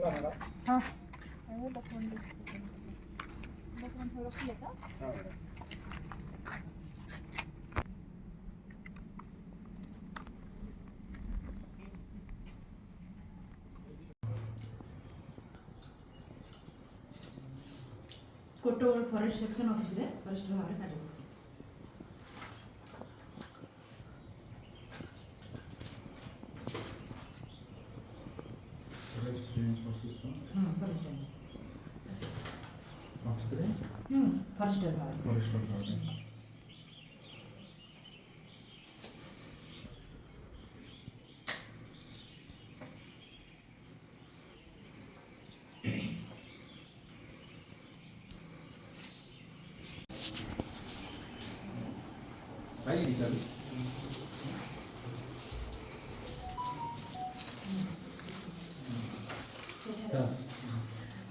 हाँ अरे डॉक्यूमेंट रखिए का कोटोगढ़ फॉरेस्ट सेक्शन ऑफिस रे फॉरेस्ट भाव रे काटे फॉरेस्ट रेंज ऑफिस तो फॉरेस्ट ऑफिस रे फॉरेस्ट भाव फॉरेस्ट ऑफिस आई चल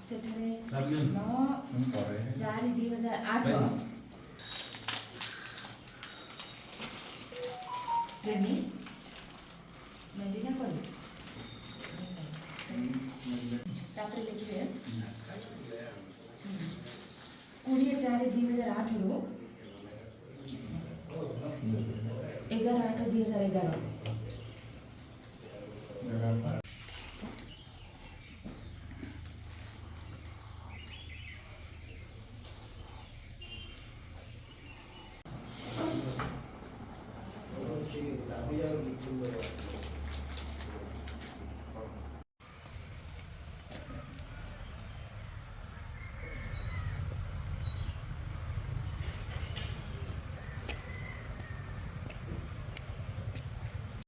सेठारे हम 9/4/2008 ट्रेनिंग मेडिना कॉलेज तापर लिखिए 20/4/2008 ରୁ 11/8/2011 Tapi yang